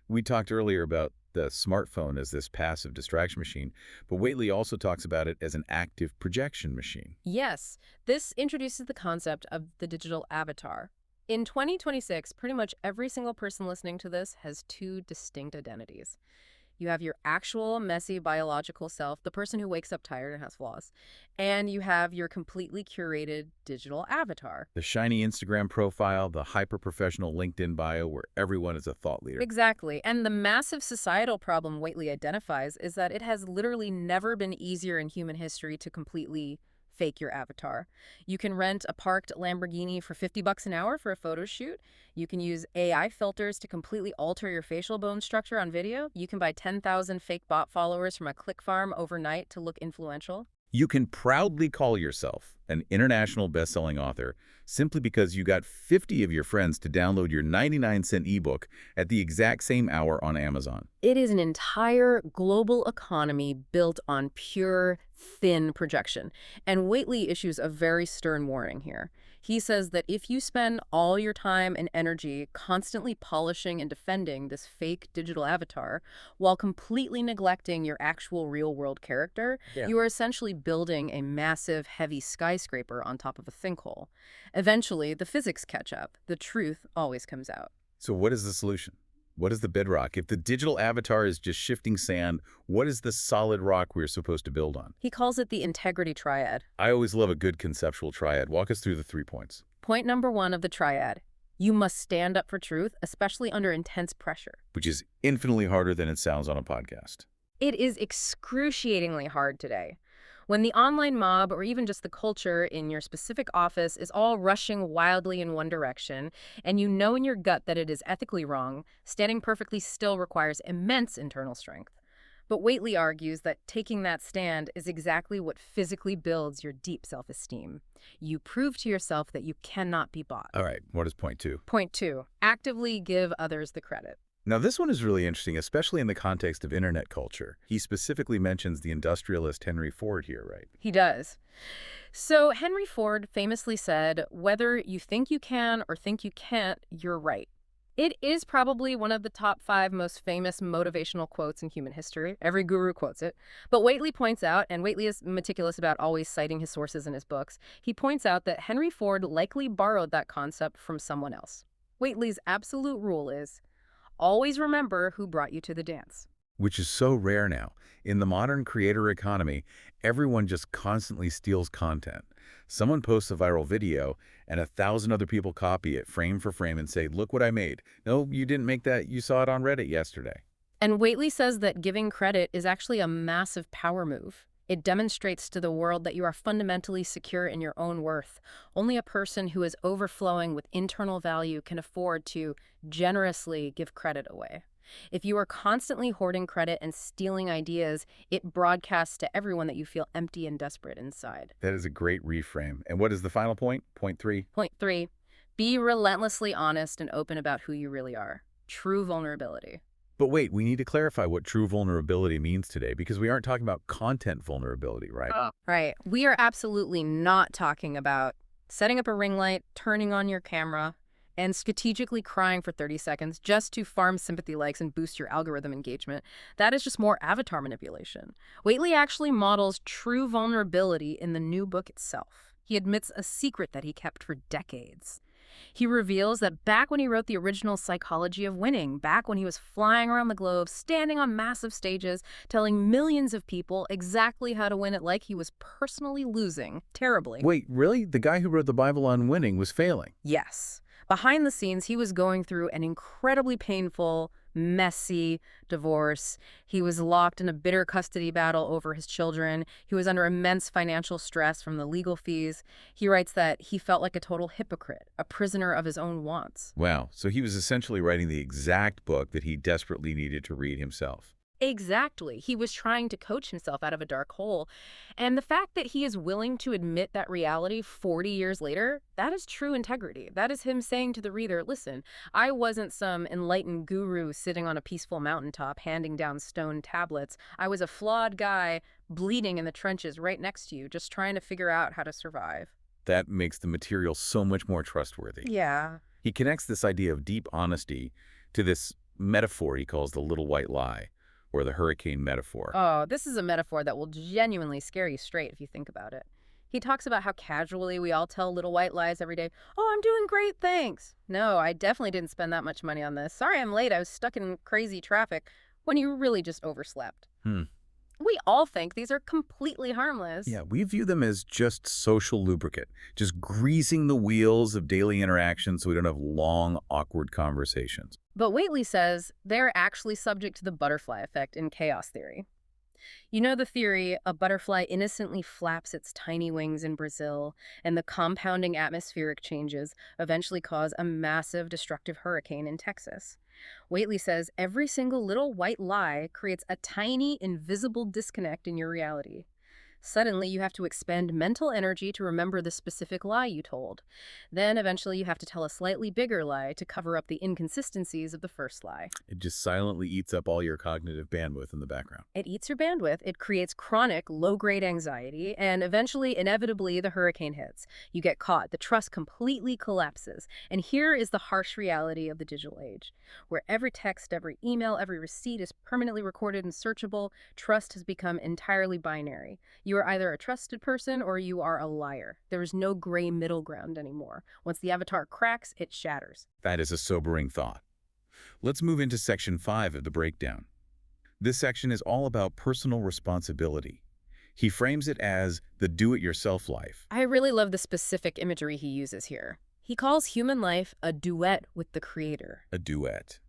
We talked earlier about the smartphone as this passive distraction machine, but Waitley also talks about it as an active projection machine. Yes, this introduces the concept of the digital avatar. In 2026, pretty much every single person listening to this has two distinct identities. You have your actual messy biological self, the person who wakes up tired and has flaws, and you have your completely curated digital avatar. The shiny Instagram profile, the hyper-professional LinkedIn bio where everyone is a thought leader. Exactly. And the massive societal problem Waitley identifies is that it has literally never been easier in human history to completely fake your avatar. You can rent a parked Lamborghini for $50 an hour for a photo shoot. You can use AI filters to completely alter your facial bone structure on video. You can buy 10,000 fake bot followers from a click farm overnight to look influential. You can proudly call yourself an international best-selling author simply because you got 50 of your friends to download your 99-cent ebook at the exact same hour on Amazon. It is an entire global economy built on pure, thin projection. And Waitley issues a very stern warning here. He says that if you spend all your time and energy constantly polishing and defending this fake digital avatar while completely neglecting your actual real-world character, you are essentially building a massive, heavy skyscraper on top of a sinkhole. Eventually, the physics catch up. The truth always comes out. So what is the solution? What is the bedrock? If the digital avatar is just shifting sand, what is the solid rock we're supposed to build on? He calls it the integrity triad. I always love a good conceptual triad. Walk us through the 3 points. Point number one of the triad. You must stand up for truth, especially under intense pressure. Which is infinitely harder than it sounds on a podcast. It is excruciatingly hard today. When the online mob, or even just the culture in your specific office, is all rushing wildly in one direction, and you know in your gut that it is ethically wrong, standing perfectly still requires immense internal strength. But Waitley argues that taking that stand is exactly what physically builds your deep self-esteem. You prove to yourself that you cannot be bought. All right, what is point 2? Point two, actively give others the credit. Now, this one is really interesting, especially in the context of internet culture. He specifically mentions the industrialist Henry Ford here, right? He does. So Henry Ford famously said, whether you think you can or think you can't, you're right. It is probably one of the top 5 most famous motivational quotes in human history. Every guru quotes it. But Waitley points out, and Waitley is meticulous about always citing his sources in his books, he points out that Henry Ford likely borrowed that concept from someone else. Waitley's absolute rule is, always remember who brought you to the dance. Which is so rare now. In the modern creator economy, everyone just constantly steals content. Someone posts a viral video, and 1,000 other people copy it frame for frame and say, look what I made. No, you didn't make that. You saw it on Reddit yesterday. And Waitley says that giving credit is actually a massive power move. It demonstrates to the world that you are fundamentally secure in your own worth. Only a person who is overflowing with internal value can afford to generously give credit away. If you are constantly hoarding credit and stealing ideas, it broadcasts to everyone that you feel empty and desperate inside. That is a great reframe. And what is the final point? Point 3? Point 3, be relentlessly honest and open about who you really are. True vulnerability. But wait, we need to clarify what true vulnerability means today, because we aren't talking about content vulnerability, right? Right. We are absolutely not talking about setting up a ring light, turning on your camera, and strategically crying for 30 seconds just to farm sympathy likes and boost your algorithm engagement. That is just more avatar manipulation. Waitley actually models true vulnerability in the new book itself. He admits a secret that he kept for decades. He reveals that back when he wrote the original Psychology of Winning, back when he was flying around the globe, standing on massive stages, telling millions of people exactly how to win it like he was personally losing terribly. Wait, really? The guy who wrote the Bible on winning was failing? Yes. Behind the scenes, he was going through an incredibly painful, messy divorce. He was locked in a bitter custody battle over his children. He was under immense financial stress from the legal fees. He writes that he felt like a total hypocrite, a prisoner of his own wants. Wow, so he was essentially writing the exact book that he desperately needed to read himself. Exactly. He was trying to coach himself out of a dark hole. And the fact that he is willing to admit that reality 40 years later, that is true integrity. That is him saying to the reader, listen, I wasn't some enlightened guru sitting on a peaceful mountaintop handing down stone tablets. I was a flawed guy, bleeding in the trenches right next to you, just trying to figure out how to survive. That makes the material so much more trustworthy. Yeah. He connects this idea of deep honesty to this metaphor he calls the little white lie, or the hurricane metaphor. Oh, this is a metaphor that will genuinely scare you straight if you think about it. He talks about how casually we all tell little white lies every day. Oh, I'm doing great, thanks. No, I definitely didn't spend that much money on this. Sorry I'm late, I was stuck in crazy traffic, when you really just overslept. Hmm. We all think these are completely harmless. Yeah, we view them as just social lubricant, just greasing the wheels of daily interaction so we don't have long, awkward conversations. But Waitley says they're actually subject to the butterfly effect in chaos theory. You know the theory, a butterfly innocently flaps its tiny wings in Brazil, and the compounding atmospheric changes eventually cause a massive destructive hurricane in Texas. Waitley says every single little white lie creates a tiny, invisible disconnect in your reality. Suddenly, you have to expend mental energy to remember the specific lie you told. Then, eventually, you have to tell a slightly bigger lie to cover up the inconsistencies of the first lie. It just silently eats up all your cognitive bandwidth in the background. It eats your bandwidth, it creates chronic, low-grade anxiety, and eventually, inevitably, the hurricane hits. You get caught, the trust completely collapses. And here is the harsh reality of the digital age, where every text, every email, every receipt is permanently recorded and searchable. Trust has become entirely binary. You are either a trusted person or you are a liar. There is no gray middle ground anymore. Once the avatar cracks, it shatters. That is a sobering thought. Let's move into section 5 of the breakdown. This section is all about personal responsibility. He frames it as the do-it-yourself life. I really love the specific imagery he uses here. He calls human life a duet with the creator. A duet.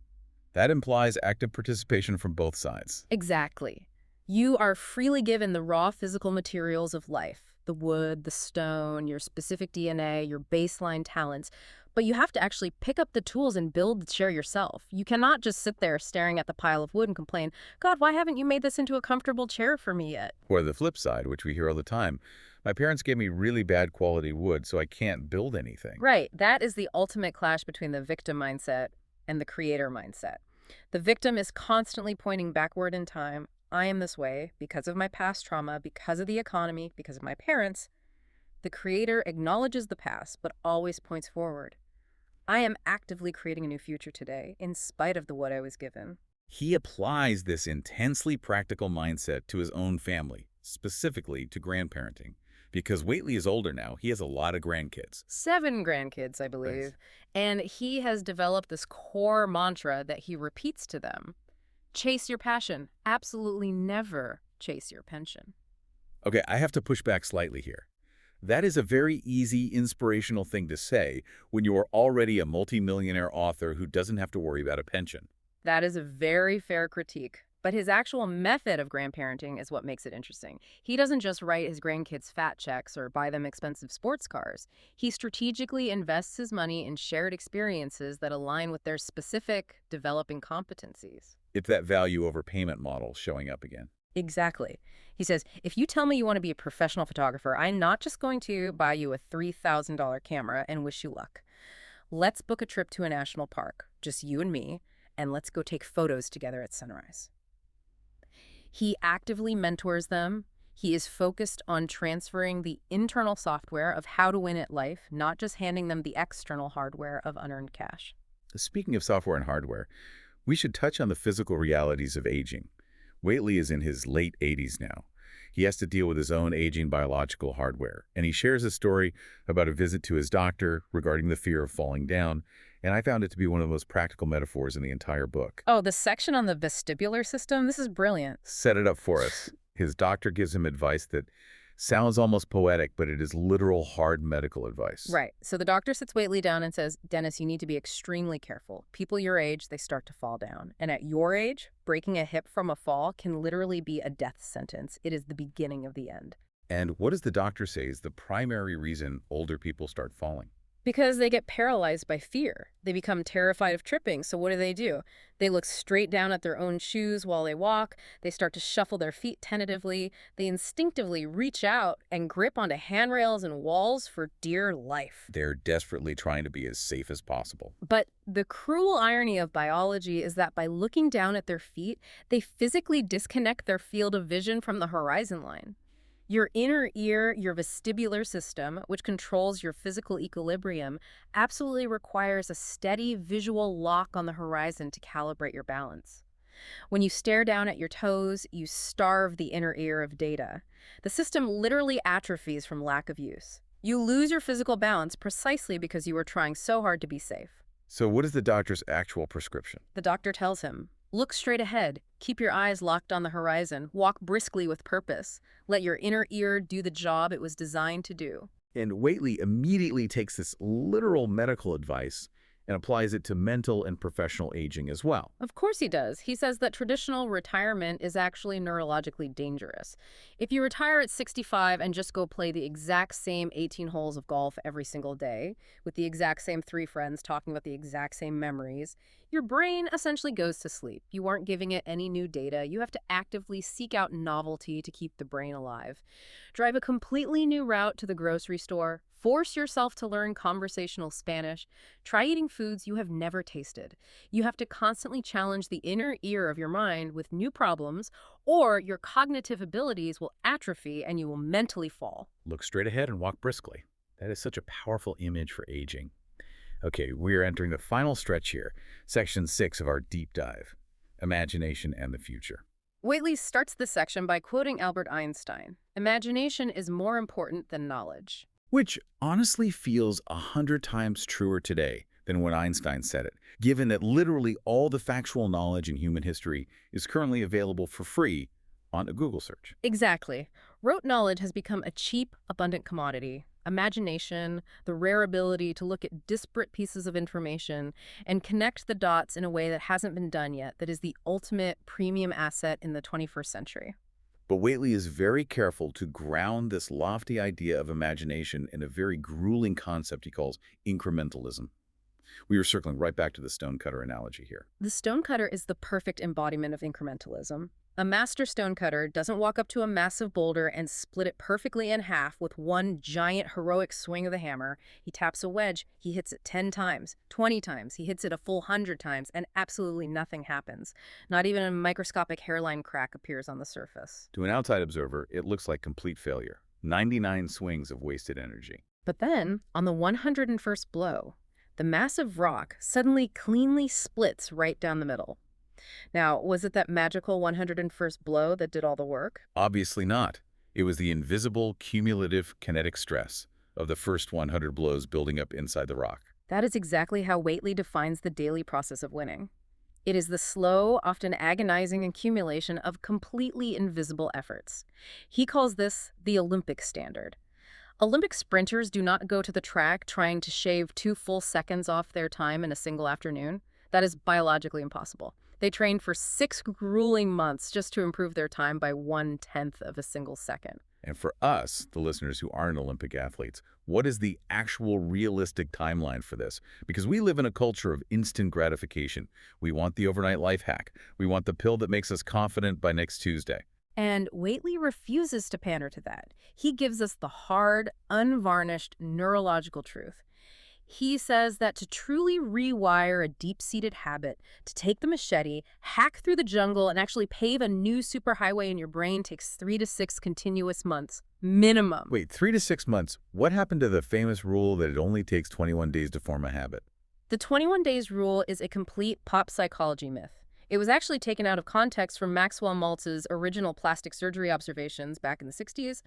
That implies active participation from both sides. Exactly. You are freely given the raw physical materials of life, the wood, the stone, your specific DNA, your baseline talents, but you have to actually pick up the tools and build the chair yourself. You cannot just sit there staring at the pile of wood and complain, God, why haven't you made this into a comfortable chair for me yet? Or the flip side, which we hear all the time. My parents gave me really bad quality wood, so I can't build anything. Right, that is the ultimate clash between the victim mindset and the creator mindset. The victim is constantly pointing backward in time. I am this way because of my past trauma, because of the economy, because of my parents. The creator acknowledges the past, but always points forward. I am actively creating a new future today, in spite of the what I was given. He applies this intensely practical mindset to his own family, specifically to grandparenting. Because Waitley is older now, he has a lot of grandkids. 7 grandkids, I believe. Nice. And he has developed this core mantra that he repeats to them. Chase your passion. Absolutely never chase your pension. Okay, I have to push back slightly here. That is a very easy, inspirational thing to say when you are already a multimillionaire author who doesn't have to worry about a pension. That is a very fair critique. But his actual method of grandparenting is what makes it interesting. He doesn't just write his grandkids fat checks or buy them expensive sports cars. He strategically invests his money in shared experiences that align with their specific developing competencies. It's that value over payment model showing up again. Exactly. He says, if you tell me you want to be a professional photographer, I'm not just going to buy you a $3,000 camera and wish you luck. Let's book a trip to a national park, just you and me, and let's go take photos together at sunrise. He actively mentors them. He is focused on transferring the internal software of how to win at life, not just handing them the external hardware of unearned cash. Speaking of software and hardware, we should touch on the physical realities of aging. Waitley is in his late 80s now. He has to deal with his own aging biological hardware, and he shares a story about a visit to his doctor regarding the fear of falling down, and I found it to be one of the most practical metaphors in the entire book. Oh, the section on the vestibular system? This is brilliant. Set it up for us. His doctor gives him advice that sounds almost poetic, but it is literal hard medical advice. Right. So the doctor sits Waitley down and says, Dennis, you need to be extremely careful. People your age, they start to fall down. And at your age, breaking a hip from a fall can literally be a death sentence. It is the beginning of the end. And what does the doctor say is the primary reason older people start falling? Because they get paralyzed by fear. They become terrified of tripping. So what do? They look straight down at their own shoes while they walk. They start to shuffle their feet tentatively. They instinctively reach out and grip onto handrails and walls for dear life. They're desperately trying to be as safe as possible. But the cruel irony of biology is that by looking down at their feet, they physically disconnect their field of vision from the horizon line. Your inner ear, your vestibular system, which controls your physical equilibrium, absolutely requires a steady visual lock on the horizon to calibrate your balance. When you stare down at your toes, you starve the inner ear of data. The system literally atrophies from lack of use. You lose your physical balance precisely because you were trying so hard to be safe. So what is the doctor's actual prescription? The doctor tells him, look straight ahead, keep your eyes locked on the horizon, walk briskly with purpose, let your inner ear do the job it was designed to do. And Waitley immediately takes this literal medical advice and applies it to mental and professional aging as well. Of course he does. He says that traditional retirement is actually neurologically dangerous. If you retire at 65 and just go play the exact same 18 holes of golf every single day, with the exact same 3 friends talking about the exact same memories, your brain essentially goes to sleep. You aren't giving it any new data. You have to actively seek out novelty to keep the brain alive. Drive a completely new route to the grocery store. Force yourself to learn conversational Spanish. Try eating foods you have never tasted. You have to constantly challenge the inner ear of your mind with new problems, or your cognitive abilities will atrophy and you will mentally fall. Look straight ahead and walk briskly. That is such a powerful image for aging. Okay, we're entering the final stretch here, section 6 of our deep dive, imagination and the future. Waitley starts this section by quoting Albert Einstein. Imagination is more important than knowledge. Which honestly feels 100 times truer today than when Einstein said it, given that literally all the factual knowledge in human history is currently available for free on a Google search. Exactly. Rote knowledge has become a cheap, abundant commodity. Imagination, the rare ability to look at disparate pieces of information and connect the dots in a way that hasn't been done yet, that is the ultimate premium asset in the 21st century. But Waitley is very careful to ground this lofty idea of imagination in a very grueling concept he calls incrementalism. We are circling right back to the stonecutter analogy here. The stonecutter is the perfect embodiment of incrementalism. A master stonecutter doesn't walk up to a massive boulder and split it perfectly in half with one giant heroic swing of the hammer. He taps a wedge, he hits it 10 times, 20 times, he hits it a full 100 times, and absolutely nothing happens. Not even a microscopic hairline crack appears on the surface. To an outside observer, it looks like complete failure. 99 swings of wasted energy. But then, on the 101st blow, the massive rock suddenly cleanly splits right down the middle. Now, was it that magical 101st blow that did all the work? Obviously not. It was the invisible cumulative kinetic stress of the first 100 blows building up inside the rock. That is exactly how Waitley defines the daily process of winning. It is the slow, often agonizing accumulation of completely invisible efforts. He calls this the Olympic standard. Olympic sprinters do not go to the track trying to shave 2 full seconds off their time in a single afternoon. That is biologically impossible. They train for 6 grueling months just to improve their time by 1/10 of a single second. And for us, the listeners who aren't Olympic athletes, what is the actual realistic timeline for this? Because we live in a culture of instant gratification. We want the overnight life hack. We want the pill that makes us confident by next Tuesday. And Waitley refuses to pander to that. He gives us the hard, unvarnished neurological truth. He says that to truly rewire a deep-seated habit, to take the machete, hack through the jungle, and actually pave a new superhighway in your brain takes 3 to 6 continuous months, minimum. Wait, 3 to 6 months? What happened to the famous rule that it only takes 21 days to form a habit? The 21 days rule is a complete pop psychology myth. It was actually taken out of context from Maxwell Maltz's original plastic surgery observations back in the 60s.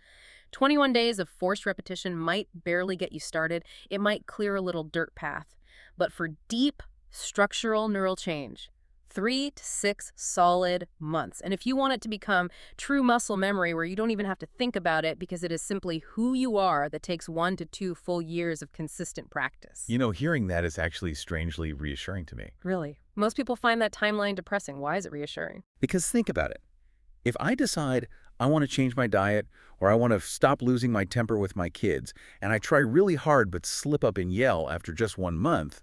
21 days of forced repetition might barely get you started. It might clear a little dirt path. But for deep, structural neural change, 3 to 6 solid months. And if you want it to become true muscle memory where you don't even have to think about it because it is simply who you are, that takes 1 to 2 full years of consistent practice. You know, hearing that is actually strangely reassuring to me. Really? Most people find that timeline depressing. Why is it reassuring? Because think about it. If I decide I want to change my diet, or I want to stop losing my temper with my kids, and I try really hard but slip up and yell after just 1 month,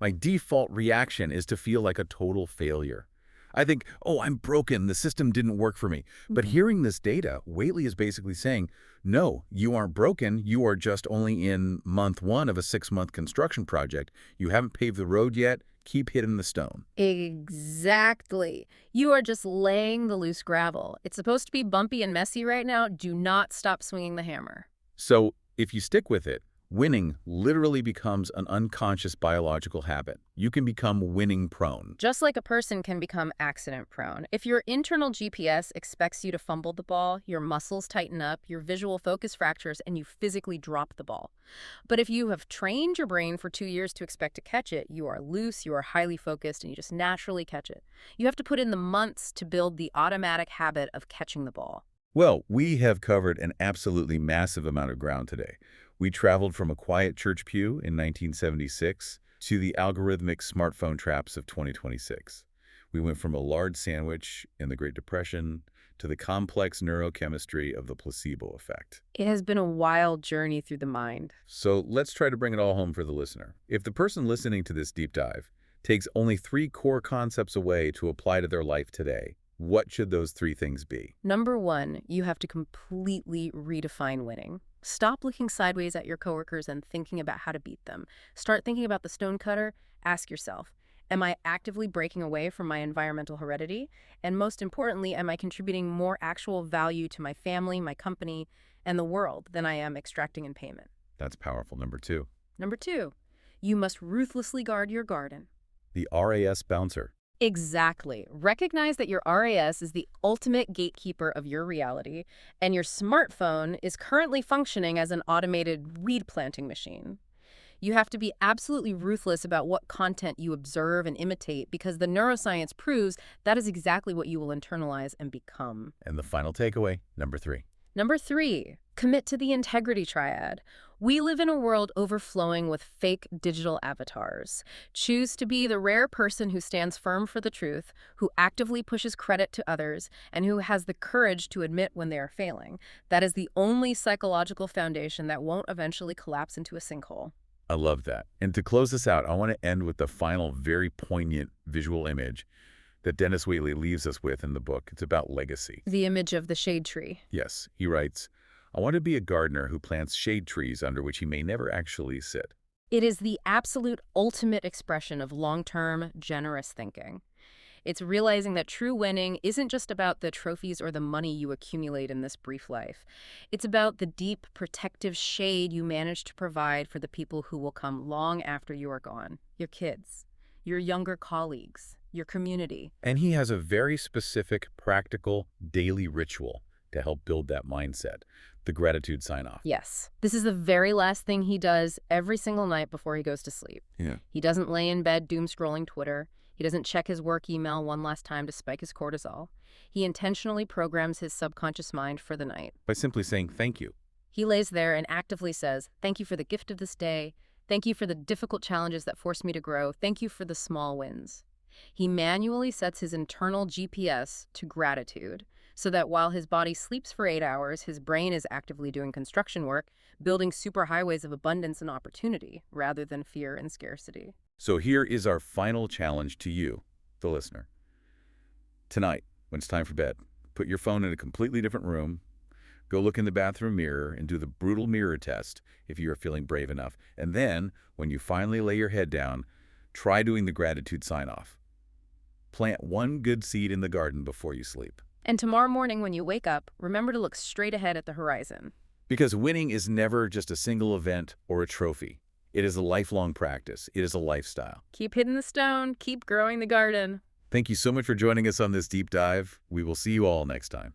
my default reaction is to feel like a total failure. I think, oh, I'm broken, the system didn't work for me. But Mhm. hearing this data, Waitley is basically saying, no, you aren't broken, you are just only in month 1 of a 6-month construction project. You haven't paved the road yet, keep hitting the stone. Exactly. You are just laying the loose gravel. It's supposed to be bumpy and messy right now. Do not stop swinging the hammer. So if you stick with it, winning literally becomes an unconscious biological habit. You can become winning prone. Just like a person can become accident prone. If your internal GPS expects you to fumble the ball, your muscles tighten up, your visual focus fractures, and you physically drop the ball. But if you have trained your brain for 2 years to expect to catch it, you are loose, you are highly focused, and you just naturally catch it. You have to put in the months to build the automatic habit of catching the ball. Well, we have covered an absolutely massive amount of ground today. We traveled from a quiet church pew in 1976 to the algorithmic smartphone traps of 2026. We went from a large sandwich in the Great Depression to the complex neurochemistry of the placebo effect. It has been a wild journey through the mind. So let's try to bring it all home for the listener. If the person listening to this deep dive takes only 3 core concepts away to apply to their life today, what should those 3 things be? Number one, you have to completely redefine winning. Stop looking sideways at your coworkers and thinking about how to beat them. Start thinking about the stonecutter. Ask yourself, am I actively breaking away from my environmental heredity? And most importantly, am I contributing more actual value to my family, my company, and the world than I am extracting in payment? That's powerful. Number 2, Number two, you must ruthlessly guard your garden. the RAS bouncer. Exactly. Recognize that your RAS is the ultimate gatekeeper of your reality, and your smartphone is currently functioning as an automated weed planting machine. You have to be absolutely ruthless about what content you observe and imitate because the neuroscience proves that is exactly what you will internalize and become. And the final takeaway, number 3. Number three, commit to the integrity triad. We live in a world overflowing with fake digital avatars. Choose to be the rare person who stands firm for the truth, who actively pushes credit to others, and who has the courage to admit when they are failing. That is the only psychological foundation that won't eventually collapse into a sinkhole. I love that. And to close this out, I want to end with the final very poignant visual image that Denis Waitley leaves us with in the book. It's about legacy. The image of the shade tree. Yes, he writes, I want to be a gardener who plants shade trees under which he may never actually sit. It is the absolute ultimate expression of long-term, generous thinking. It's realizing that true winning isn't just about the trophies or the money you accumulate in this brief life. It's about the deep, protective shade you manage to provide for the people who will come long after you are gone. Your kids, your younger colleagues, your community. And he has a very specific, practical, daily ritual to help build that mindset, the gratitude sign-off. Yes, this is the very last thing he does every single night before he goes to sleep. Yeah. He doesn't lay in bed doom-scrolling Twitter. He doesn't check his work email one last time to spike his cortisol. He intentionally programs his subconscious mind for the night. By simply saying thank you. He lays there and actively says, thank you for the gift of this day. Thank you for the difficult challenges that forced me to grow. Thank you for the small wins. He manually sets his internal GPS to gratitude so that while his body sleeps for 8 hours, his brain is actively doing construction work, building superhighways of abundance and opportunity rather than fear and scarcity. So here is our final challenge to you, the listener. Tonight, when it's time for bed, put your phone in a completely different room, go look in the bathroom mirror and do the brutal mirror test if you are feeling brave enough. And then, when you finally lay your head down, try doing the gratitude sign-off. Plant one good seed in the garden before you sleep. And tomorrow morning when you wake up, remember to look straight ahead at the horizon. Because winning is never just a single event or a trophy. It is a lifelong practice. It is a lifestyle. Keep hitting the stone, keep growing the garden. Thank you so much for joining us on this deep dive. We will see you all next time.